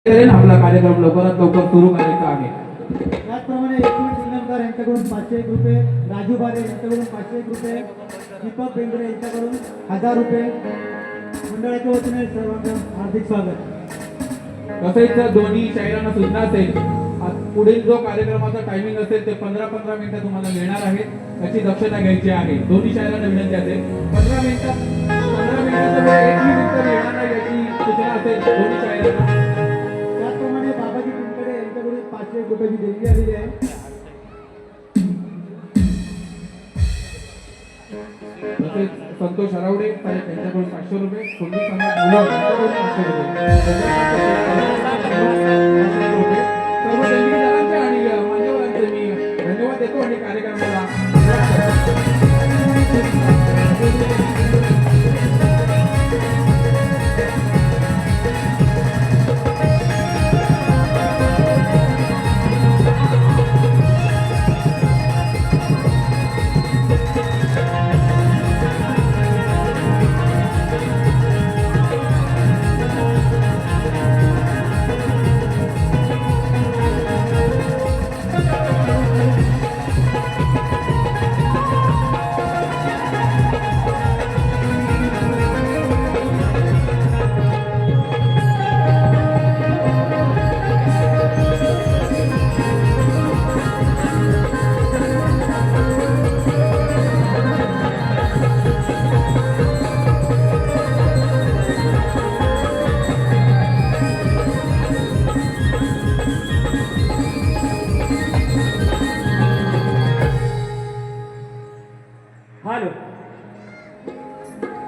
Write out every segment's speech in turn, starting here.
आपला कार्यक्रम लवकरात लवकर सुरू करायचा आहे. त्याचप्रमाणे एकूण शिंगणकर यांच्याकडून 501 रुपये, राजू बारे यांच्याकडून 501 रुपये, दीपक बेंद्रे यांच्याकडून 1000 रुपये. मंडळाच्या वतीने सर्वांचं हार्दिक स्वागत. तसेच दोन्ही शाहिरांना सूचना असेल, पुढील जो कार्यक्रमाचा टायमिंग असेल ते 15-15 मिनिटं तुम्हाला मिळणार आहे, त्याची दक्षता घ्यायची आहे. दोन्ही शाहिरांना विनंती असेल 15 मिनिटाचं 1 मिनिट तरी येणार नाही याची सूचना असेल दोन्ही शाहिरांना. त्याचप्रमाणे बाबाजी कुंकडे यांच्याकडून 501 रुपयाची देणगी आलेली आहे. तसेच संतोष हरावडे साहेब यांच्याकडून 500 रुपये, कुंडी समाज मुलं यांच्याकडून 500 रुपये, सर्व देणगीदारांचे आणि मान्यवरांचे मी धन्यवाद देतो आणि कार्यक्रमाला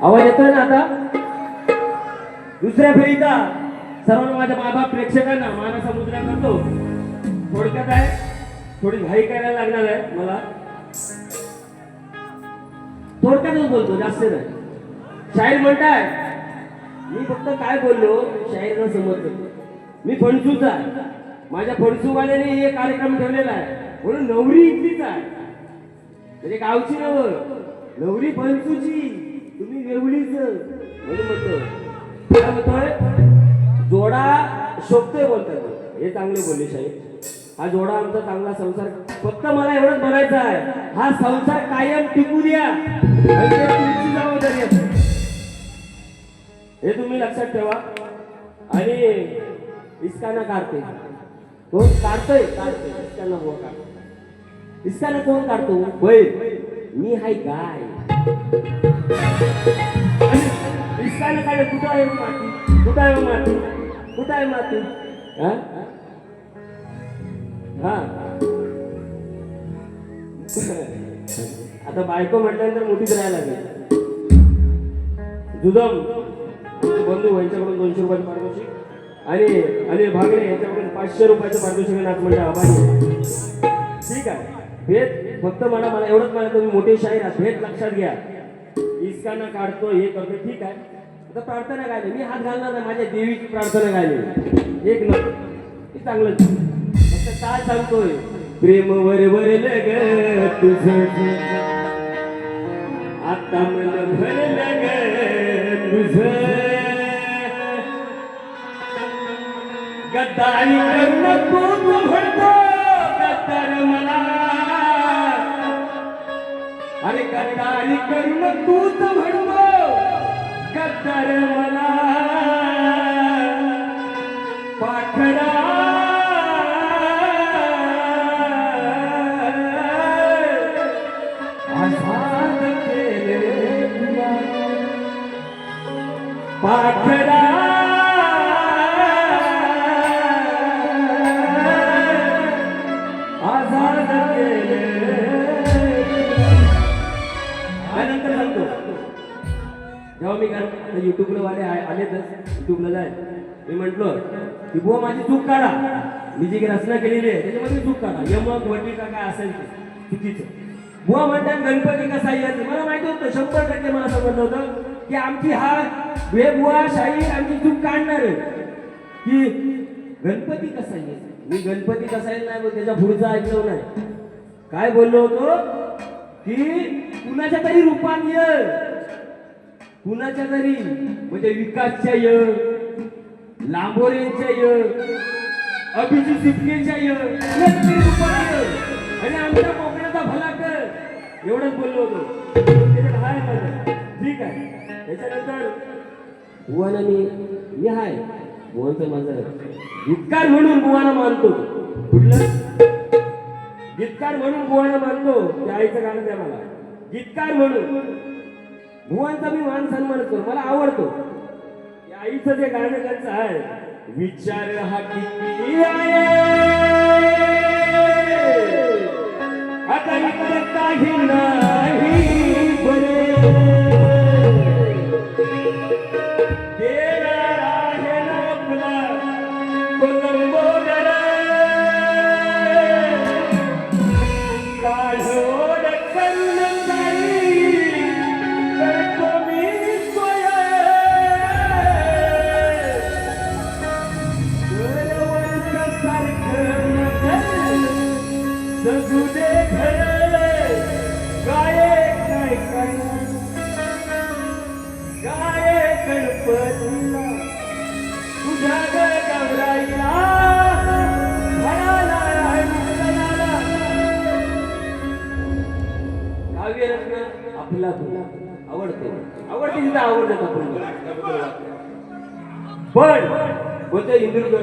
आवाज येतोय ना आता? दुसऱ्या फेरीचा सर्वांना माझ्या मायबाप प्रेक्षकांना मानाचा मुद्रा करतो. थोडक्यात आहे, थोडी घाई करायला लागणार आहे मला, थोडक्यातच बोलतो, जास्त नाही. शाहीर म्हणताय, मी फक्त काय बोललो शाहीरना समजतो. मी फणसूच आहे, माझ्या फणसूवाल्याने हे कार्यक्रम ठेवलेला आहे म्हणून नवरी इथलीच आहे, म्हणजे गावची नवरी फणसूची, तुम्ही वेवळीच म्हणून म्हणतो. काय म्हणतोय? जोडा शोभतोय बोलतात, हे चांगले बोलले शाहीर. हा जोडा आमचा चांगला संसार, फक्त मला एवढंच म्हणायचं आहे, हा संसार कायम टिकू द्या, तुमची जबाबदारी आहे, हे तुम्ही लक्षात ठेवा. आणि इस्काना काढते कोण? काढतोय इस्काना कोण काढतो? इस्काना कोण काढतो? बैल. मी हाय गाय. इस्काना काढे. कुठं आहे माती? कुठं आहे माती? कुठं आहे माती? हा आता बायको म्हटल्यानंतर मोठीच राहायला लागेल. जुदम बंधू यांच्याकडून 200 रुपयाचं पारितोषिक आणि अनिल भागडे यांच्याकडून 500 रुपयाचं पारितोषिक नाच म्हणजे आभारी. ठीक आहे. भेद फक्त मला एवढंच मला तुम्ही मोठे शाहीर आहात, भेद लक्षात घ्या. इस्काना काढतो, हे करतो, ठीक आहे. आता प्रार्थना गायली, मी हात घालणार नाही, माझ्या देवीची प्रार्थना गायली, एक न चांगलं. फक्त काय सांगतोय? प्रेम वरवरलं ग तुझं, आता मन भरलं ग तुझं, गद्दारी करून तू म्हणतो गद्दार मला, अरे गद्दारी करून तूच म्हणतो गद्दार मला, पाखरा आझाद केले तुला, पाखरा आझाद केले. त्यानंतर सांगतो, जेव्हा मी युट्यूबला वाले आलेच युट्यूबला जाय, मी म्हंटलो की बुवा माझी चूक काढा, मी जी रचना केलेली आहे त्याच्यामध्ये चूक काढा, यमक वटिका काय असेल ते चुकीचं. बुवा म्हणतात गणपती कसा यायचं, मला माहिती होतं 100% मला समजलं होतं की आमची हा बुवा शाहीर आमची चूक काढणार आहे की गणपती कसा येईल. मी गणपती कसा येईल नाही, त्याच्या पुढचं ऐकलं नाही. काय बोललो होतो की कुणाच्या तरी रूपात ये, कुणाच्या तरी म्हणजे विकासच्या य, लांबोरेंच्या य, अभिजित सिपकेच्या नक्की रुपाय आणि आमच्या कोकणाचा भला कर एवढंच बोललो होतो. त्याच्यात हाय माझं ठीक आहे. त्याच्यानंतर बुवाना मी हाय बुवांचं माझं गीतकार म्हणून बुवाना मानतो. कुठलं गीतकार म्हणून बुवाना मानतो. त्या आईचं गाणं द्या मला. गीतकार म्हणून बुवांचा मी मान सन्मान करतो. मला आवडतो. या आईचं जे गाणं त्यांचं आहे विचार हा किती आहे आता इकडे काही नाही बरे देणार आहे ना आपला कोलंबोदर काढोड करून जाईल करतो मी सोय जगू दे घर काय काय काय काय गणपतीला तुझ्या गौराईला म्हणाला काव्य रत्न आपला आवडते आवडते तिथं आवडतात आपण पण बोलते हिंदुर्ग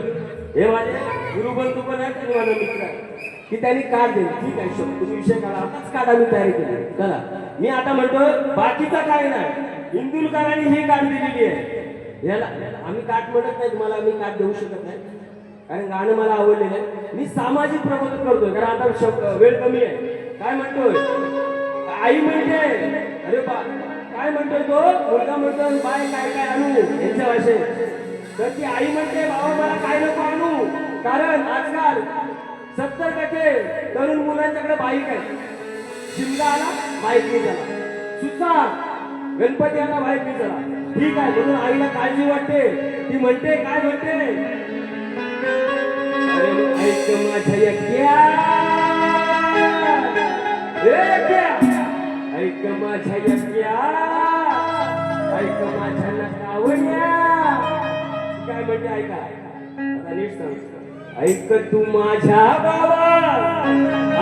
हे माझे गुरुबंधू पण आहेत आणि माझा मित्र आहे की त्यांनी कार्ड दिले. ठीक आहे शोध तुम्ही विषय काढा आताच कार्ड आम्ही तयारी केली. चला मी आता म्हणतो बाकीचा काय नाही हिंदुलकरांनी ही कार्ड दिलेली आहे. याला आम्ही कार्ड म्हणत नाही तुम्हाला मी कार्ड देऊ शकत नाही कारण गाणं मला आवडलेलं आहे. मी सामाजिक प्रबोधन करतोय कारण आता वेळ कमी आहे. काय म्हणतोय आई म्हणते अरे बा काय म्हणतोय तो मुलगा म्हणतो बाय काय काय आणू यांच्या भाषेत. तर ती आई म्हणते बाबा मला काय नको आणू कारण आजकाल 70% तरुण मुलांच्याकडे बाईक आहे. शिमगा आला बाईक नाही झाला सुद्धा गणपती आला बाईक नाही झाला. ठीक आहे म्हणून आईला काळजी वाटते. ती म्हणते काय म्हणते अरे ऐक माझ्या यज्ञा ऐक माझ्या यज्ञा ऐक माझ्या नकावण्या काय म्हणते ऐका आता नीट सांग. ऐक तू माझ्या बाबा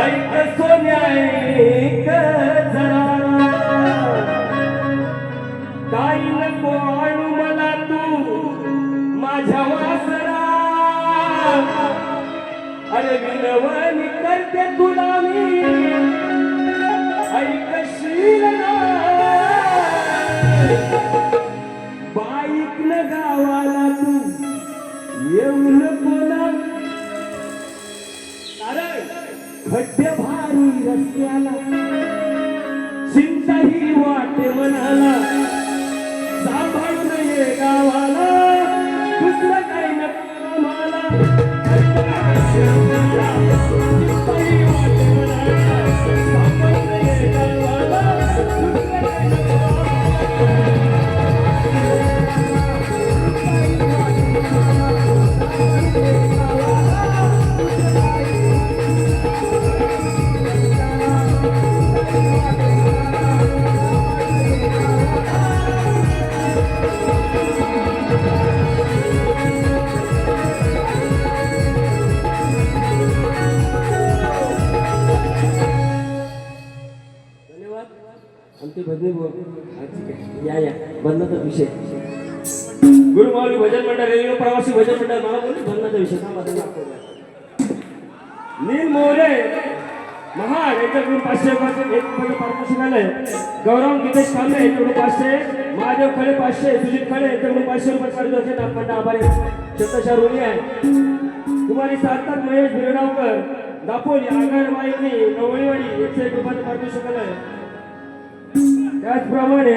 ऐक सोन्या ऐक जरा काही नको आणू मला तू माझ्या वासरा अरे विनवणी करते तुला मी ऐकशील ना बाईक न गावाला तू येऊ नको ना खड्डे भारी रस्त्याला चिंता ही वाटे मनाला सांभाळून ये गावाला दुसरं काही नको मला चिंता ही वाटे मनाला सांभाळून ये गावाला दुसरं काही नको आमचे भजनी या बंधनाचा विषय गुरुमाऊली भजन मंडळ रेल्वे प्रवासी भजन मंडळ मला बोलले बंधनाचा विषय नील मोरे महाड यांच्याकडून 500 रुपयाचे एक रुपयाचे पारितोषिक आलंय. गौरव गीतेश कांबळे यांच्याकडून 500 महादेव खळे 500 सुजित खळे यांच्याकडून 500 रुपये पारितोषिक आपण आभारी शतशा ऋणी आहे. कुमारी सार्थक महेश बिरगावकर दापोली आगरवाईनी नवळीवाडी 101 रुपयाचे पारितोषिक आलंय. त्याचप्रमाणे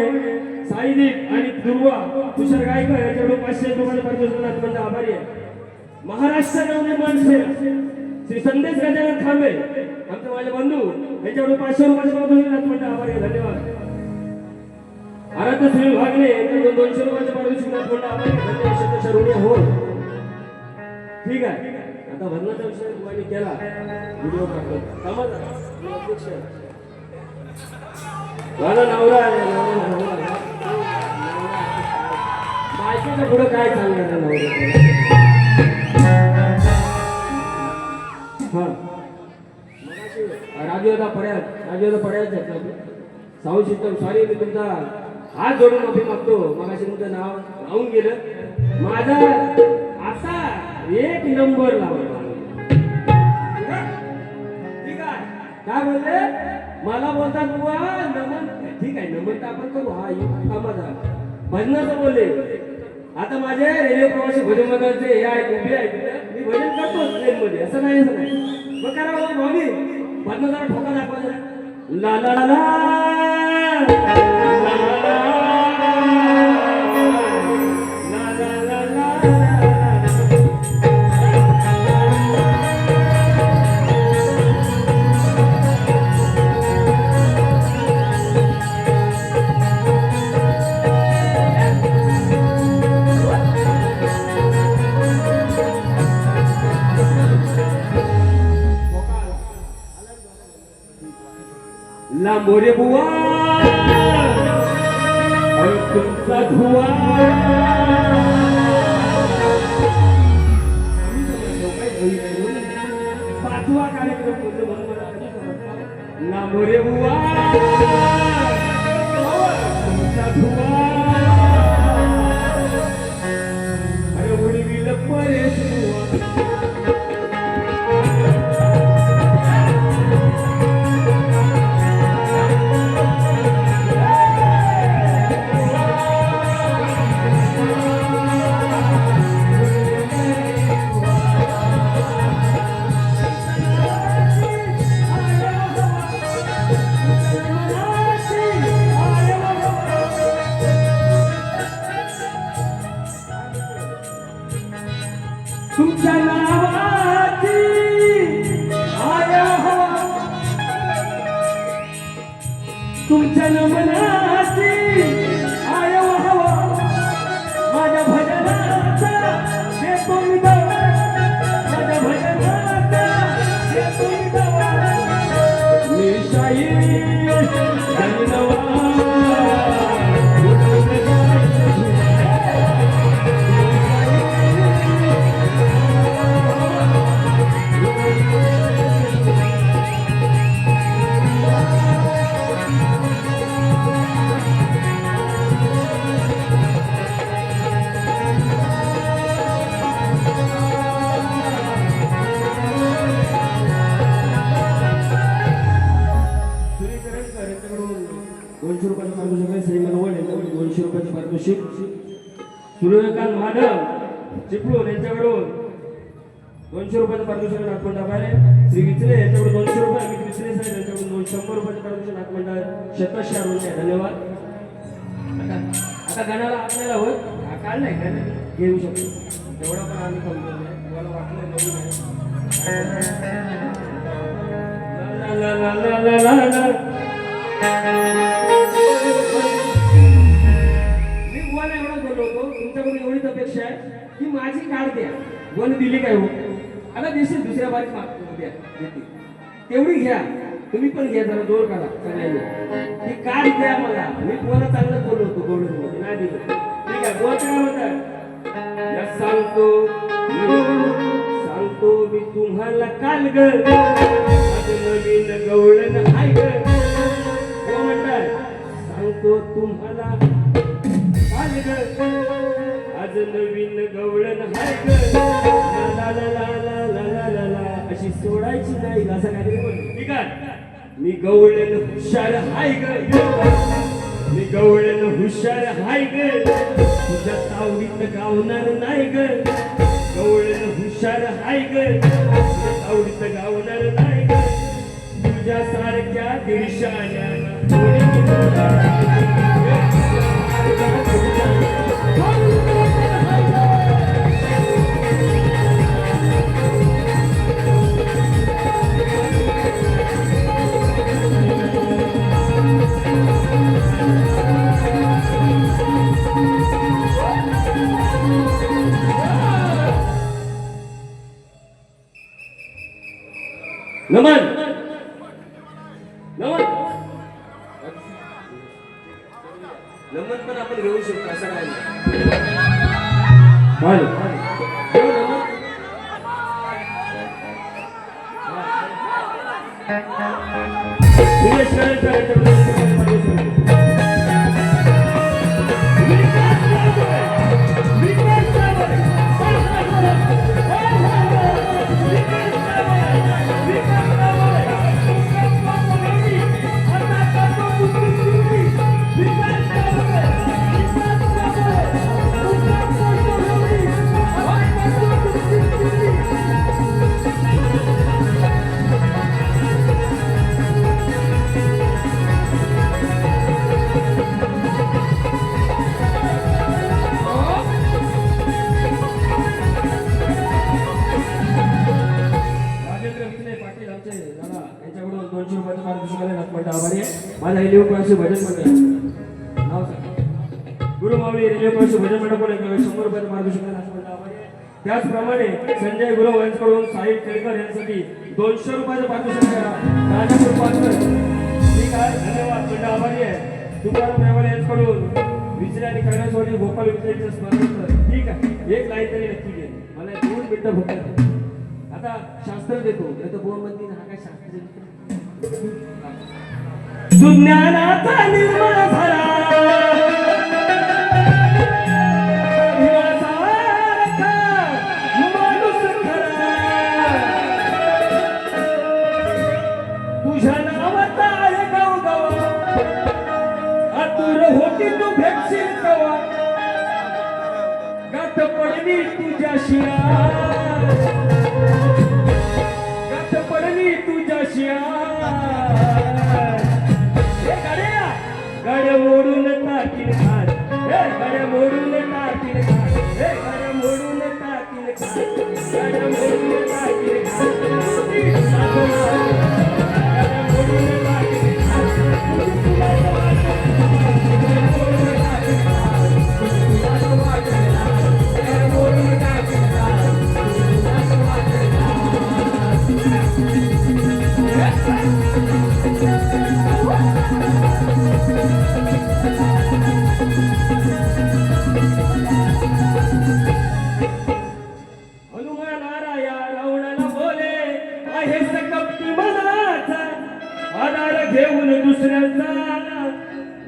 साईदीप आणि दुर्वा तुषार गायकर यांच्याकडून 500 रुपये पारितोषिक आपण आभारी आहे. महाराष्ट्र नवनिर्माण सेना श्री संदेश गजानन खांबे आमचे माझे बंधू यांच्याकडून 500 रुपयाचे पारितोषिक आपण आभारी आहे. धन्यवाद. आराध्य सुनील भागले यांच्याकडून 200 रुपयाचे पारितोषिक आपण आभारी आहे. धन्यवाद. शतशा ऋणी हो ठीक आहे. आता भजनाचा विषय तुम्ही केला व्हिडिओ टाकला कामाचा अध्यक्ष मला नवरा बायकोच्या पुढे काय सांगणार नवरा पड्याला पड्यात राजूला पड्यात जायचं साऊंड सिस्टम सॉरी मी तुमचा हात जोडून माफी मागतो मगाशी तुमचं नाव राहून गेलं माझा आता 1 नंबर लावला ठीक आहे काय बोलले मला बोलतात बुवा नमन ठीक आहे नमन तर आपण करू हा कामाचा भजनाचं बोलले आता माझे रेल्वे प्रवासी भजन मंडळाचे हे आहे उभे आहे तिथे मी भजन करतो ट्रेनमध्ये असं नाही मग करा भावनी भजन जरा ठोका दाखवा जरा ला ला ला लांबोरे बुवा तुमचा धुवा पाचवा कार्यक्रम लांबोरे बुवा तुमचा धुवा अरे उडवील परेश बुवा तुमच्या नावाची आया हवा तुमच्या नमनाची आया हवा माझ्या भजनाचा देतो मी दवा माझ्या भजनाचा देतो मी दवा मी शाहीर धन्यवाद सूर्यकांत महादेव चिपळूण यांच्याकडून 200 रुपयाचं पारितोषिक नाटमंडळ आहे श्री विचले यांच्याकडून 200 रुपये अमित विचले साहेब यांच्याकडून 100 रुपयाचं पारितोषिक नाटमंडळ शतशः रुपये धन्यवाद आता गाण्याला आपल्याला होत काल नाही गाणं घेऊ शकतो तेवढा पण आम्ही कमवलं नाही तुम्हाला वाटलं नवीन आहे ला ला ला ला ला ला तुमच्याकडून एवढीच अपेक्षा आहे की माझी कार्ड द्या वन दिली काय हो आता दिसेल दुसऱ्या बारीक मागतो द्या देते तेवढी घ्या तुम्ही पण घ्या जरा जोर करा सगळ्यांनी ती कार्ड द्या मला मी तुम्हाला चांगलं बोललो होतो गोड नाही दिलं ठीक आहे बोल काय म्हणतात सांगतो मी तुम्हाला काल ग नवीन गवळण हाय ग म्हणतात सांगतो तुम्हाला आज नवीन गवळण हाय ग ला ला ला ला ला ला ला ला अशी सोडायची नाही असं काहीतरी बोल ठीक आहे मी गवळण हुशार हाय ग मी गवळण हुशार हाय ग तुझ्या तावडीत गावणार नाही ग गवळण हुशार हाय ग तुझ्या तावडीत गावणार नाही ग तुझ्या सारख्या दिशाल्या नमन नमन नमन पण आपण घेऊ शकतो असं काय नाही निलेश करेंकर यांच्याकडून 200 रुपयाचं पारितोषिक आहे. राजेंद्र विजय पाटील आमचे दादा यांच्याकडून 200 रुपयाचं पारितोषिक आहे. नागपूरचा आभारी आहे. माझा रेल्वे कोणाशी भजन मंडळ नाव सांगा. गुरुमावळी रेल्वे कोणाशी भजन मंडळ यांच्याकडे 100 रुपयाचं पारितोषिक आहे. नागपूरचा आभारी आहे. त्याचप्रमाणे संजय गुरव यांच्याकडून साहिल केळकर यांच्यासाठी 200 रुपयाचं पारितोषिक आहे. राजापूर पाचकर ठीक आहे. धन्यवाद. मंडळ आभारी आहे. तुकाराम रेवाले यांच्याकडून विजय आणि कैलासवाडी गोपाल विजयचं स्मरण ठीक आहे. एक लाईन तरी नक्की घे. मला 2 मिनिटं फक्त आता शास्त्र देतो नाही तर बोल म्हणते हा काय शास्त्र सुज्ञानाचा निर्मळ झाला हिवासारखा माणूस खरा तुझ्या नावाचा आहे गावगावा आतुर होती तू भेटशील कवा गाठ पडली तुझ्या शिरा तुझ्या शिया गाड्या मोडून टाकील खात गाड्या मोडून टाकील खात गाड्या मोडून टाकील खात गाड्या मोडून टाकील खात गाड्या मोडून टाकील घेऊन दुसऱ्याचा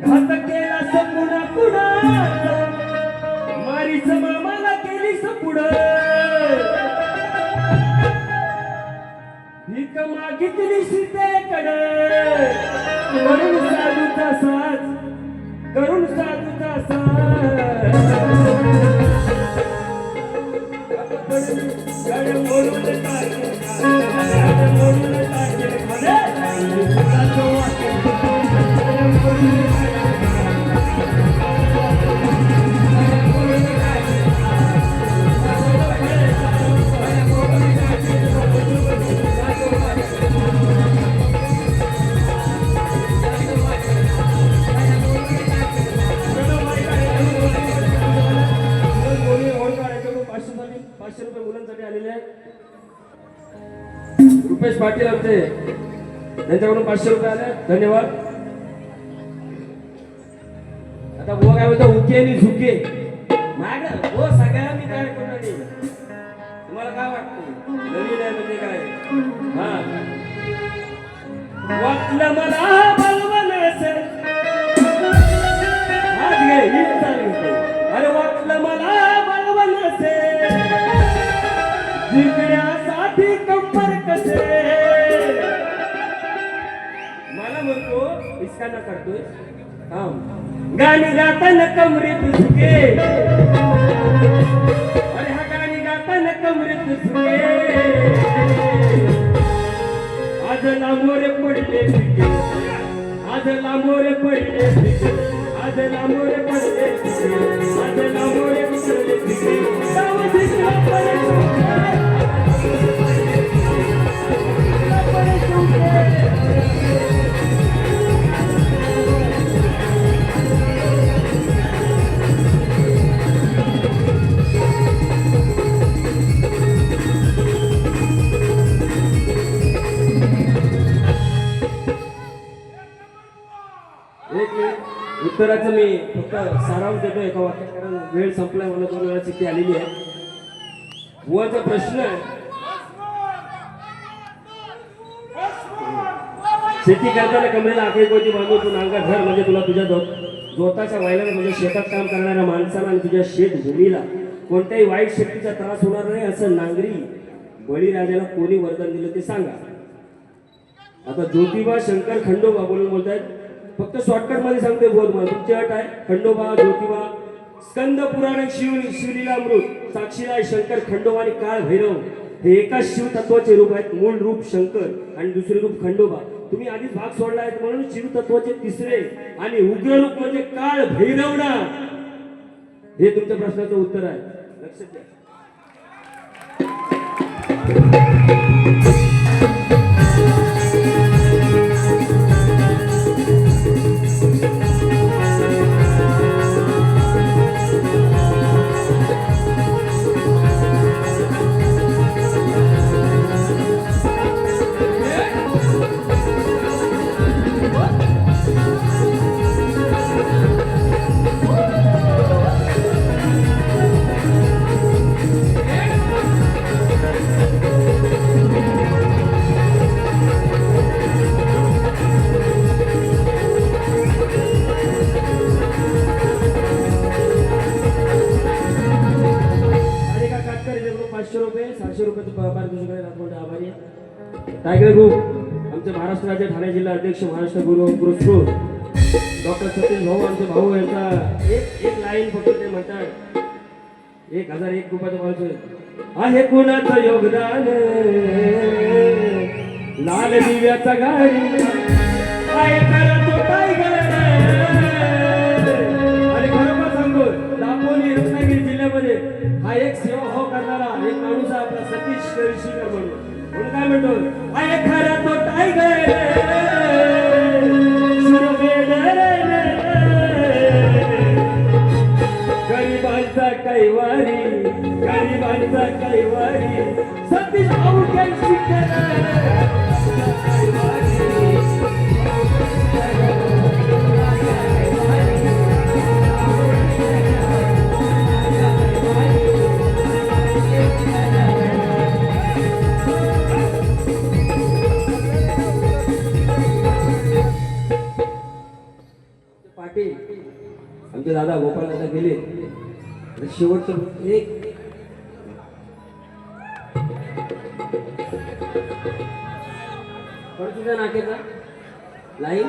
घात केला सपुणा कुणाचा मारीच मामाला केली सपुड भीक मागितली सीतेकडे करून साधूचा साथ करून साधूचा साथ गाड्या मोडून टाकेल गाड्या मोडून टाकेल रुपेश पाटील आमचे त्यांच्याकडून 500 रुपये आले धन्यवाद. आता बुवा काय म्हणतो उके आणि झुके माग हो सगळ्या मी काय करणार तुम्हाला काय वाटतं नवीन आहे म्हणजे काय हा वाटलं मला बलवल असेल आज गे हीच चालू अरे वाटलं मला बलवल असेल जिंकण्यासाठी कंबर कसे मला म्हणतो इसकाना करतोय हा गाणी गाताना कमरेत झुके अरे हा गाणी गाताना कमरेत झुके आज लांबोरे पडले झुके आज लांबोरे पडले झुके आज लांबोरे पडले झुके आज लांबोरे पडले झुके सावधीला पडले उत्तराचं मी फक्त सारांश देतो एका वाक्यात कारण वेळ संपलाय मला 2 वेळा चिठ्ठी आलेली आहे. बुवाचा प्रश्न शेती करताना कमरेला आखरी कोणती बांधून तू नांगा घर म्हणजे तुला तुझ्या जोताच्या वायलाला तुझ्या शेतात काम करणाऱ्या माणसाला आणि तुझ्या शेत भूमीला कोणत्याही वाईट शक्तीचा त्रास होणार नाही असं नांगरी बळीराजाला कोणी वरदान दिलं ते सांगा. आता ज्योतिबा शंकर खंडोबा बोलून बोलतायत. फक्त शॉर्टकट मध्ये सांगते बोध मला तुमची अट आहे. खंडोबा ज्योतिबा स्कंद पुराण शिवलीलामृत साक्षीला शंकर खंडोबा आणि काळ भैरव हे एकाच शिव तत्वाचे रूप आहेत. मूळ रूप शंकर आणि दुसरे रूप खंडोबा. तुम्ही आधीच भाग सोडला आहे म्हणून शिव तत्वाचे तिसरे आणि उग्र रूप म्हणजे काळ भैरव ना. हे तुमच्या प्रश्नाचं उत्तर आहे. लक्षात घ्या. टायगर ग्रुप आमचे महाराष्ट्र राज्य ठाणे जिल्हा अध्यक्ष महाराष्ट्र पुरस्कृत डॉक्टर सतीश भाऊ आमचे भाऊ यांचा एक लाईन फक्त ते म्हणतात 1001 रुपयाचं माणूस आहे कुणाचं योगदान लाल दिव्याचा गाडी काय करतो टायगर आणि खरोखर सांगतो दापोली रत्नागिरी जिल्ह्यामध्ये हा एक सेवा भाव करणारा एक माणूस आहे आपला सतीश शिकर म्हणून. म्हणून काय म्हणतो आहे खरा तो टायगर गरिबांचा कैवारी गरिबांचा कैवारी सतीश भाऊ काय शिकर आमचे दादा गोपाळ दादा गेले. शेवटचं एक तुझ्या नाक्याचा लाईन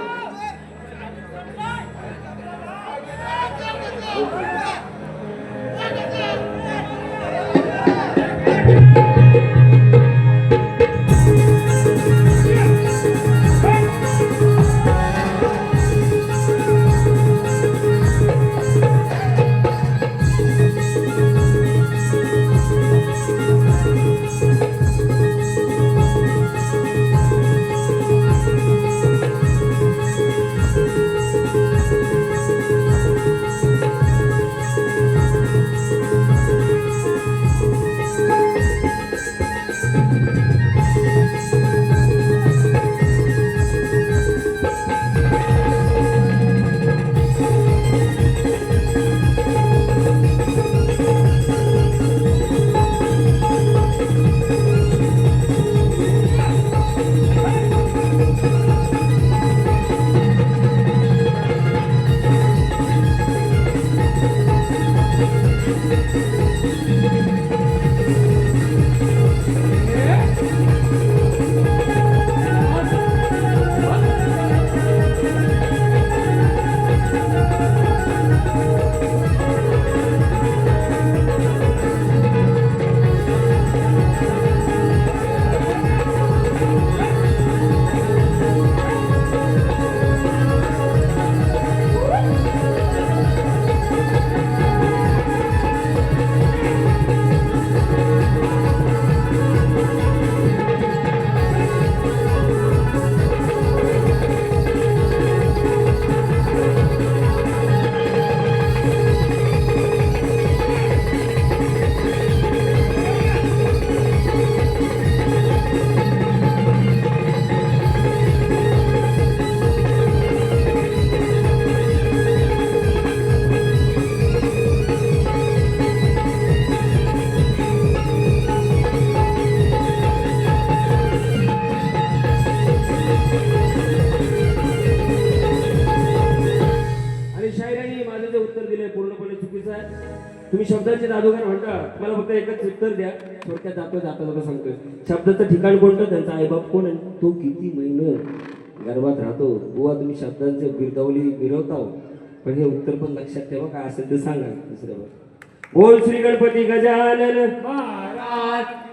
हे पूर्णपणे चुकीचं आहे. तुम्ही शब्दाचे जादूगार म्हणता, मला फक्त एकच उत्तर द्या. थोडक्यात जाता सांगतोय. शब्दाचं ठिकाण कोणतं, त्यांचा आईबाप कोण आहे, तो किती महिने गर्भात राहतो. बुवा तुम्ही शब्दांचे बिरदावली बिरवता, पण हे उत्तर पण लक्षात ठेवा. काय असेल ते सांगा दुसऱ्यावर. बोल श्री गणपती गजानन महाराज